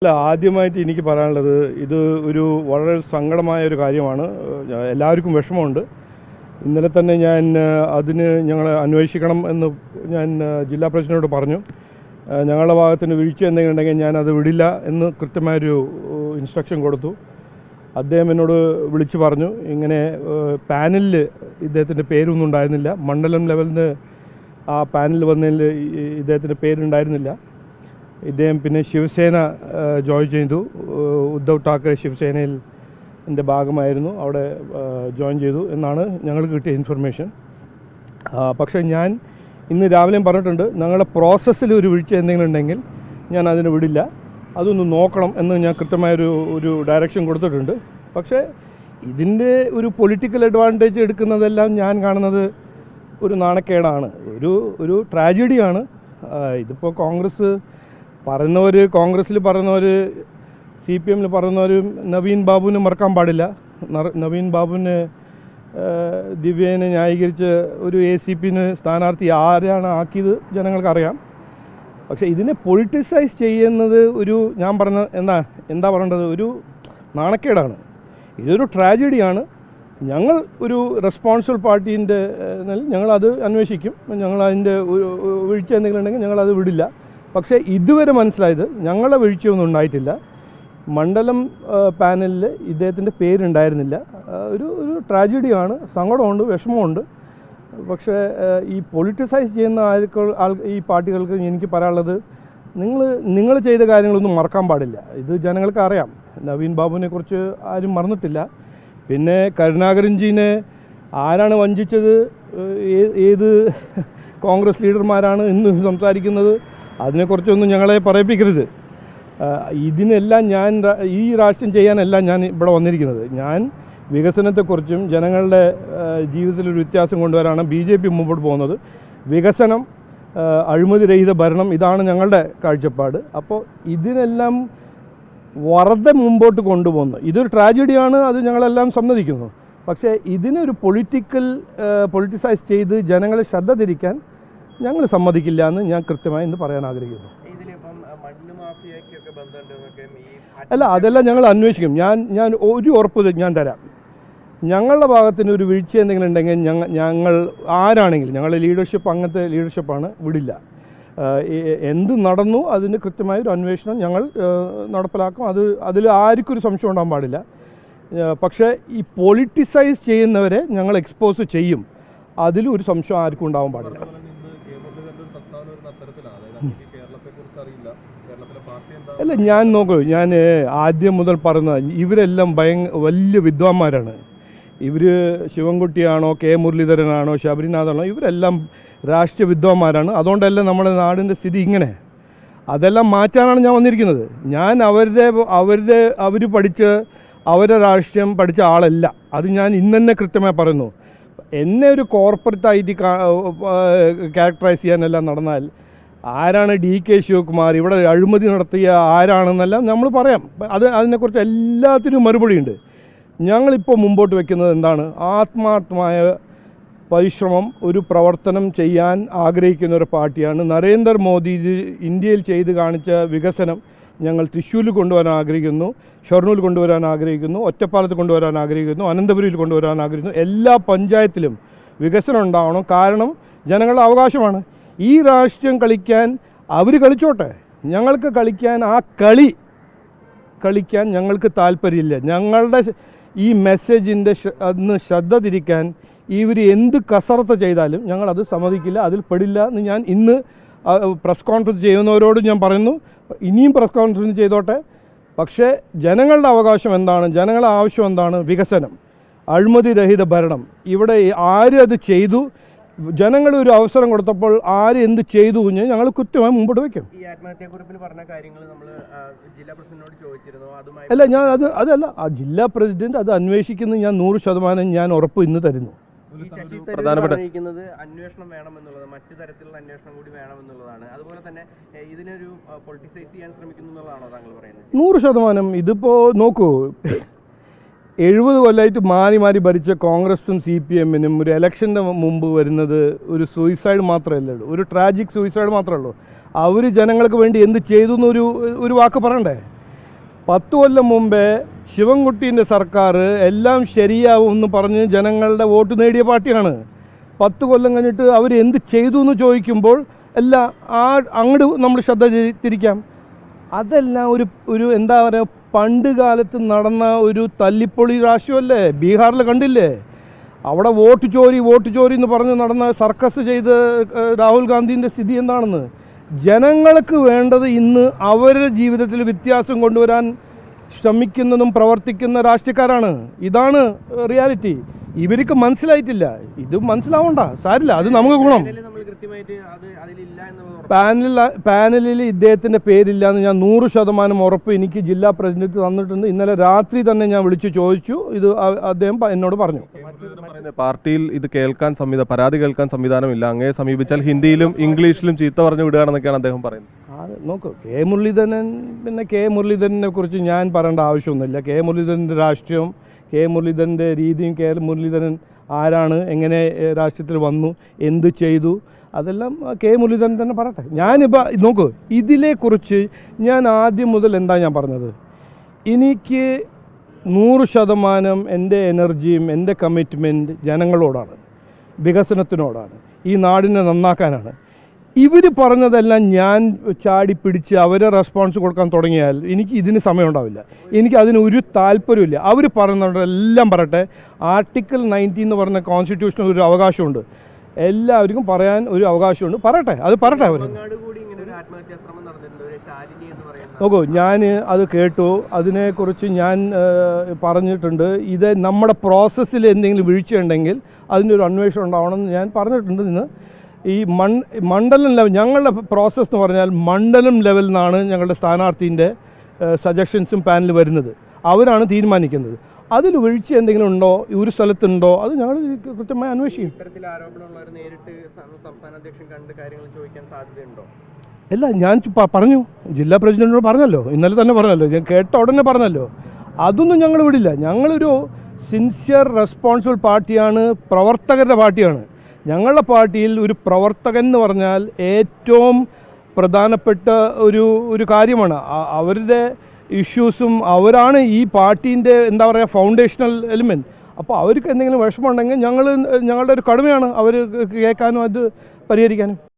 അല്ല, ആദ്യമായിട്ട് എനിക്ക് പറയാനുള്ളത് ഇത് ഒരു വളരെ സങ്കടമായ ഒരു കാര്യമാണ്. എല്ലാവർക്കും വിഷമമുണ്ട്. ഇന്നലെ തന്നെ ഞാൻ ഞങ്ങൾ അന്വേഷിക്കണം എന്ന് ഞാൻ ജില്ലാ പ്രസിഡന്റിനോട് പറഞ്ഞു. ഞങ്ങളുടെ ഭാഗത്തിന് വീഴ്ച എന്തെങ്കിലും ഉണ്ടെങ്കിൽ ഞാനത് വിടില്ല എന്ന് കൃത്യമായൊരു ഇൻസ്ട്രക്ഷൻ കൊടുത്തു. അദ്ദേഹം എന്നോട് വിളിച്ചു പറഞ്ഞു, ഇങ്ങനെ പാനലിൽ ഇദ്ദേഹത്തിൻ്റെ പേരൊന്നും ഉണ്ടായിരുന്നില്ല. മണ്ഡലം ലെവലിന് ആ പാനലിൽ വന്നതിൽ ഇദ്ദേഹത്തിൻ്റെ പേരുണ്ടായിരുന്നില്ല. ഇദ്ദേഹം പിന്നെ ശിവസേന ജോയിൻ ചെയ്തു. ഉദ്ധവ് ഠാക്കറെ ശിവസേനയിൽ ഭാഗമായിരുന്നു, അവിടെ ജോയിൻ ചെയ്തു എന്നാണ് ഞങ്ങൾക്ക് കിട്ടിയ ഇൻഫർമേഷൻ. പക്ഷേ ഞാൻ ഇന്ന് രാവിലെയും പറഞ്ഞിട്ടുണ്ട്, ഞങ്ങളുടെ പ്രോസസ്സിൽ ഒരു വീഴ്ച എന്തെങ്കിലും ഉണ്ടെങ്കിൽ ഞാൻ അതിന് വിടില്ല, അതൊന്ന് നോക്കണം എന്ന് ഞാൻ കൃത്യമായൊരു ഡയറക്ഷൻ കൊടുത്തിട്ടുണ്ട്. പക്ഷേ ഇതിൻ്റെ ഒരു പൊളിറ്റിക്കൽ അഡ്വാൻറ്റേജ് എടുക്കുന്നതെല്ലാം ഞാൻ കാണുന്നത് ഒരു നാണക്കേടാണ്, ഒരു ട്രാജഡിയാണ്. ഇതിപ്പോൾ കോൺഗ്രസ്സിൽ പറയുന്നവർ CPM പറയുന്നവർ നവീൻ ബാബുവിനെ മറക്കാൻ പാടില്ല. നവീൻ ബാബുവിനെ ദിവ്യേനെ ന്യായീകരിച്ച് ഒരു ACP സ്ഥാനാർത്ഥി ആരാണ് ആക്കിയത് ജനങ്ങൾക്കറിയാം. പക്ഷേ ഇതിനെ പൊളിറ്റിസൈസ് ചെയ്യുന്നത് ഞാൻ പറഞ്ഞ എന്താ പറയേണ്ടത്, ഒരു നാണക്കേടാണ്. ഇതൊരു ട്രാജഡിയാണ്. ഞങ്ങൾ ഒരു റെസ്പോൺസിബിൾ പാർട്ടീൻ്റെ ഞങ്ങളത് അന്വേഷിക്കും. ഞങ്ങളതിൻ്റെ വീഴ്ച എന്തെങ്കിലും ഉണ്ടെങ്കിൽ ഞങ്ങളത് വിടില്ല. പക്ഷേ ഇതുവരെ മനസ്സിലായത് ഞങ്ങളുടെ വീഴ്ചയൊന്നും ഉണ്ടായിട്ടില്ല. മണ്ഡലം പാനലിൽ ഇദ്ദേഹത്തിൻ്റെ പേരുണ്ടായിരുന്നില്ല. ഒരു ട്രാജഡിയാണ്, സങ്കടമുണ്ട്, വിഷമമുണ്ട്. പക്ഷേ ഈ പൊളിറ്റിസൈസ് ചെയ്യുന്ന ഈ പാർട്ടികൾക്ക് എനിക്ക് പറയാനുള്ളത്, നിങ്ങൾ ചെയ്ത കാര്യങ്ങളൊന്നും മറക്കാൻ പാടില്ല. ഇത് ജനങ്ങൾക്ക് അറിയാം. നവീൻ ബാബുവിനെ കുറിച്ച് ആരും മറന്നിട്ടില്ല. പിന്നെ കരുണാകരൻജീനെ ആരാണ് വഞ്ചിച്ചത്, ഏത് കോൺഗ്രസ് ലീഡർമാരാണ് ഇന്ന് സംസാരിക്കുന്നത്, അതിനെക്കുറിച്ചൊന്നും ഞങ്ങളെ പറയിപ്പിക്കരുത്. ഇതിനെല്ലാം ഈ രാഷ്ട്രീയം ചെയ്യാനല്ല ഞാൻ ഇവിടെ വന്നിരിക്കുന്നത്. ഞാൻ വികസനത്തെക്കുറിച്ചും ജനങ്ങളുടെ ജീവിതത്തിലൊരു വ്യത്യാസം കൊണ്ടുവരാനാണ് BJP മുമ്പോട്ട് പോകുന്നത്. വികസനം, അഴിമതിരഹിത ഭരണം, ഇതാണ് ഞങ്ങളുടെ കാഴ്ചപ്പാട്. അപ്പോൾ ഇതിനെല്ലാം വെറുതെ മുമ്പോട്ട് കൊണ്ടുപോകുന്നു. ഇതൊരു ട്രാജഡിയാണ്, അത് ഞങ്ങളെല്ലാം സമ്മതിക്കുന്നു. പക്ഷേ ഇതിനൊരു പൊളിറ്റിസൈസ് ചെയ്ത് ജനങ്ങളെ ശ്രദ്ധ തിരിക്കാൻ ഞങ്ങൾ സമ്മതിക്കില്ല എന്ന് ഞാൻ കൃത്യമായി ഇന്ന് പറയാൻ ആഗ്രഹിക്കുന്നു. അല്ല, അതെല്ലാം ഞങ്ങൾ അന്വേഷിക്കും. ഞാൻ ഒരു ഉറപ്പ് ഞാൻ തരാം. ഞങ്ങളുടെ ഭാഗത്തിന് ഒരു വീഴ്ച എന്തെങ്കിലും ഉണ്ടെങ്കിൽ ഞങ്ങൾ ആരാണെങ്കിലും, ഞങ്ങളുടെ ലീഡർഷിപ്പ് അങ്ങനത്തെ ലീഡർഷിപ്പാണ്, വിടില്ല. എന്ത് നടന്നു അതിന് കൃത്യമായൊരു അന്വേഷണം ഞങ്ങൾ നടപ്പിലാക്കും. അതിൽ ആർക്കും ഒരു സംശയം ഉണ്ടാകാൻ പാടില്ല. പക്ഷേ ഈ പൊളിറ്റിസൈസ് ചെയ്യുന്നവരെ ഞങ്ങൾ എക്സ്പോസ് ചെയ്യും. അതിലൊരു സംശയം ആർക്കും ഉണ്ടാകാൻ പാടില്ല. അല്ല, ഞാൻ ആദ്യം മുതൽ പറഞ്ഞ ഇവരെല്ലാം വലിയ വിദ്വാന്മാരാണ്. ഇവർ ശിവൻകുട്ടിയാണോ, K മുരളീധരനാണോ, ശബരിനാഥാണോ, ഇവരെല്ലാം രാഷ്ട്രീയ വിദ്വാന്മാരാണ്. അതുകൊണ്ടല്ല നമ്മുടെ നാടിൻ്റെ സ്ഥിതി ഇങ്ങനെ. അതെല്ലാം മാറ്റാനാണ് ഞാൻ വന്നിരിക്കുന്നത്. ഞാൻ അവർ അവരുടെ രാഷ്ട്രീയം പഠിച്ച ആളല്ല. അത് ഞാൻ ഇന്നെ കൃത്യമായി പറയുന്നു. എന്നെ ഒരു കോർപ്പറേറ്റായിട്ട് ക്യാരക്ടറൈസ് ചെയ്യാനെല്ലാം നടന്നാൽ ആരാണ് DK ശിവകുമാർ, ഇവിടെ അഴിമതി നടത്തിയ ആരാണെന്നെല്ലാം നമ്മൾ പറയാം. അതിനെക്കുറിച്ച് എല്ലാത്തിനും മറുപടിയുണ്ട്. ഞങ്ങളിപ്പോൾ മുമ്പോട്ട് വയ്ക്കുന്നത് എന്താണ്, ആത്മാർത്ഥമായ പരിശ്രമം, ഒരു പ്രവർത്തനം ചെയ്യാൻ ആഗ്രഹിക്കുന്ന ഒരു പാർട്ടിയാണ്. നരേന്ദ്രമോദി ഇന്ത്യയിൽ ചെയ്ത് കാണിച്ച വികസനം ഞങ്ങൾ തൃശ്ശൂരിൽ കൊണ്ടുവരാൻ ആഗ്രഹിക്കുന്നു, ഷൊർണൂരിൽ കൊണ്ടുവരാൻ ആഗ്രഹിക്കുന്നു, ഒറ്റപ്പാലത്ത് കൊണ്ടുവരാൻ ആഗ്രഹിക്കുന്നു, അനന്തപുരിയിൽ കൊണ്ടുവരാൻ ആഗ്രഹിക്കുന്നു. എല്ലാ പഞ്ചായത്തിലും വികസനം ഉണ്ടാവണം. കാരണം ജനങ്ങളുടെ അവകാശമാണ്. ഈ രാഷ്ട്രീയം കളിക്കാൻ അവർ കളിച്ചോട്ടെ, ഞങ്ങൾക്ക് കളിക്കാൻ കളിക്കാൻ ഞങ്ങൾക്ക് താല്പര്യമില്ല. ഞങ്ങളുടെ ഈ മെസ്സേജിൻ്റെ ശ്രദ്ധ തിരിക്കാൻ ഇവർ എന്ത് കസറത്ത് ചെയ്താലും ഞങ്ങളത് സമ്മതിക്കില്ല, അതിൽ പെടില്ല എന്ന് ഞാൻ ഇന്ന് പ്രസ് കോൺഫറൻസ് ചെയ്യുന്നവരോട് ഞാൻ പറയുന്നു. ഇനിയും പ്രസ് കോൺഫറൻസ് ചെയ്തോട്ടെ. പക്ഷേ ജനങ്ങളുടെ അവകാശം എന്താണ്, ജനങ്ങളുടെ ആവശ്യം എന്താണ്, വികസനം, അഴിമതിരഹിത ഭരണം. ഇവിടെ ആര് അത് ചെയ്തു, ജനങ്ങൾ ഒരു അവസരം കൊടുത്തപ്പോൾ ആര് എന്ത് ചെയ്തു എന്ന് ഞങ്ങൾ കൃത്യമായി മുമ്പോട്ട് വയ്ക്കും. അല്ല, അതല്ല, ആ ജില്ലാ പ്രസിഡന്റ് അത് അന്വേഷിക്കുന്നത് ഞാൻ 100% ഞാൻ ഉറപ്പ് ഇന്ന് തരുന്നു. അന്വേഷണം വേണമെന്നുള്ളത്, മറ്റു തരത്തിലുള്ള അന്വേഷണം കൂടി വേണമെന്നുള്ളതാണ്. അതുപോലെ തന്നെ ഇതിനൊരു പൊളിറ്റിസൈസ് ചെയ്യാൻ ശ്രമിക്കുന്നു എന്നുള്ളതാണോ താങ്കൾ പറയുന്നത്? 100%. ഇതിപ്പോൾ നോക്കൂ, 70 കൊല്ലമായിട്ട് മാറി ഭരിച്ച കോൺഗ്രസും CPM-നും ഒരു ഇലക്ഷൻ്റെ മുമ്പ് വരുന്നത് ഒരു സൂയിസൈഡ് മാത്രമല്ലേ ഉള്ളൂ, ഒരു ട്രാജിക് സൂയിസൈഡ് മാത്രമേ ഉള്ളൂ. അവർ ജനങ്ങൾക്ക് വേണ്ടി എന്ത് ചെയ്തു എന്നൊരു വാക്ക് പറയണ്ടേ? 10 കൊല്ലം മുമ്പേ ശിവൻകുട്ടീൻ്റെ സർക്കാർ എല്ലാം ശരിയാവും എന്ന് പറഞ്ഞ് ജനങ്ങളുടെ വോട്ട് നേടിയ പാർട്ടിയാണ്. 10 കൊല്ലം കഴിഞ്ഞിട്ട് അവർ എന്ത് ചെയ്തു എന്ന് ചോദിക്കുമ്പോൾ എല്ലാം അങ്ങോട്ട് നമ്മൾ ശ്രദ്ധ തിരിക്കാം. അതെല്ലാം ഒരു എന്താ പറയുക, പണ്ട് കാലത്ത് നടന്ന ഒരു തല്ലിപ്പൊളി രാഷ്ട്രീയമല്ലേ. ബീഹാറിൽ കണ്ടില്ലേ, അവിടെ വോട്ട് ചോരി എന്ന് പറഞ്ഞ് നടന്ന സർക്കസ് ചെയ്ത് രാഹുൽ ഗാന്ധിൻ്റെ സ്ഥിതി എന്താണെന്ന്. ജനങ്ങൾക്ക് വേണ്ടത് ഇന്ന് അവരുടെ ജീവിതത്തിൽ വ്യത്യാസം കൊണ്ടുവരാൻ ശ്രമിക്കുന്നതും പ്രവർത്തിക്കുന്ന രാഷ്ട്രീയക്കാരാണ്. ഇതാണ് റിയാലിറ്റി. ഇവർക്ക് മനസ്സിലായിട്ടില്ല. ഇത് മനസ്സിലാവണ്ട, സാരില്ല, അത് നമുക്ക് ഗുണം. പാനലിൽ ഇദ്ദേഹത്തിൻ്റെ പേരില്ല എന്ന് ഞാൻ 100% ഉറപ്പ് എനിക്ക് ജില്ലാ പ്രസിഡന്റ് തന്നിട്ടുണ്ട്. ഇന്നലെ രാത്രി തന്നെ ഞാൻ വിളിച്ചു ചോദിച്ചു. ഇത് അദ്ദേഹം എന്നോട് പറഞ്ഞു. പാർട്ടിയിൽ ഇത് പരാതി കേൾക്കാൻ സംവിധാനമില്ല, അങ്ങേ സമീപിച്ചാൽ ഹിന്ദിയിലും ഇംഗ്ലീഷിലും ചീത്ത പറഞ്ഞു വിടുകയാണെന്നൊക്കെയാണ് അദ്ദേഹം പറയുന്നത്. നോക്കൂ, കെ മുരളീധരനെ കുറിച്ച് ഞാൻ പറയേണ്ട ആവശ്യമൊന്നുമില്ല. കെ മുരളീധരൻ്റെ രാഷ്ട്രീയം, കെ മുരളീധരൻ്റെ രീതിയും, കെ മുരളീധരൻ ആരാണ്, എങ്ങനെ രാഷ്ട്രീയത്തിൽ വന്നു, എന്ത് ചെയ്തു, അതെല്ലാം കെ മുരളീധരൻ തന്നെ പറയട്ടെ. ഞാനിപ്പോൾ നോക്കൂ, ഇതിനെക്കുറിച്ച് ഞാൻ ആദ്യം മുതൽ എന്താ ഞാൻ പറഞ്ഞത്, എനിക്ക് 100% എൻ്റെ എനർജിയും എൻ്റെ കമ്മിറ്റ്മെൻറ്റ് ജനങ്ങളോടാണ്, വികസനത്തിനോടാണ്, ഈ നാടിനെ നന്നാക്കാനാണ്. ഇവർ പറഞ്ഞതെല്ലാം ഞാൻ ചാടി പിടിച്ച് അവരെ റെസ്പോൺസ് കൊടുക്കാൻ തുടങ്ങിയാൽ എനിക്ക് ഇതിന് സമയമുണ്ടാവില്ല. എനിക്ക് അതിന് ഒരു താല്പര്യമില്ല. അവർ പറയുന്നതെല്ലാം പറയട്ടെ. ആർട്ടിക്കിൾ 90 എന്ന് പറഞ്ഞ കോൺസ്റ്റിറ്റ്യൂഷനിൽ ഒരു അവകാശമുണ്ട്, എല്ലാവർക്കും പറയാൻ ഒരു അവകാശമുണ്ട്. പറയട്ടെ, അത് പറയട്ടെ അവർ. നോക്കൂ, ഞാൻ അത് കേട്ടു, അതിനെക്കുറിച്ച് ഞാൻ പറഞ്ഞിട്ടുണ്ട്. ഇത് നമ്മുടെ പ്രോസസ്സിൽ എന്തെങ്കിലും വീഴ്ചയുണ്ടെങ്കിൽ അതിൻ്റെ ഒരു അന്വേഷണം ഉണ്ടാവണമെന്ന് ഞാൻ പറഞ്ഞിട്ടുണ്ട്. ഇന്ന് ഈ മണ്ഡലം ലെവൽ, ഞങ്ങളുടെ പ്രോസസ്സ് എന്ന് പറഞ്ഞാൽ മണ്ഡലം ലെവലിൽ നിന്നാണ് ഞങ്ങളുടെ സ്ഥാനാർത്ഥീൻ്റെ സജഷൻസും പാനൽ വരുന്നത്. അവരാണ് തീരുമാനിക്കുന്നത്. അതിൽ വീഴ്ച എന്തെങ്കിലും ഉണ്ടോ, ഒരു സ്ഥലത്തുണ്ടോ, അത് ഞങ്ങൾ കൃത്യമായി അന്വേഷിക്കും. അല്ല, ഞാൻ പറഞ്ഞു, ജില്ലാ പ്രസിഡന്റിനോട് പറഞ്ഞല്ലോ, ഇന്നലെ തന്നെ പറഞ്ഞല്ലോ, ഞാൻ കേട്ട ഉടനെ പറഞ്ഞല്ലോ. അതൊന്നും ഞങ്ങൾ വിടില്ല. ഞങ്ങളൊരു സിൻസിയർ റെസ്പോൺസിബിൾ പാർട്ടിയാണ്, പ്രവർത്തകരുടെ പാർട്ടിയാണ്. ഞങ്ങളുടെ പാർട്ടിയിൽ ഒരു പ്രവർത്തകൻ എന്ന് പറഞ്ഞാൽ ഏറ്റവും പ്രധാനപ്പെട്ട ഒരു കാര്യമാണ്. അവരുടെ ഇഷ്യൂസും അവരാണ് ഈ പാർട്ടീൻ്റെ എന്താ പറയുക ഫൗണ്ടേഷണൽ എലിമെൻറ്റ്. അപ്പോൾ അവർക്ക് എന്തെങ്കിലും വിഷമമുണ്ടെങ്കിൽ ഞങ്ങളുടെ ഒരു കടമയാണ് അവർ കേൾക്കാനും അത് പരിഹരിക്കാനും.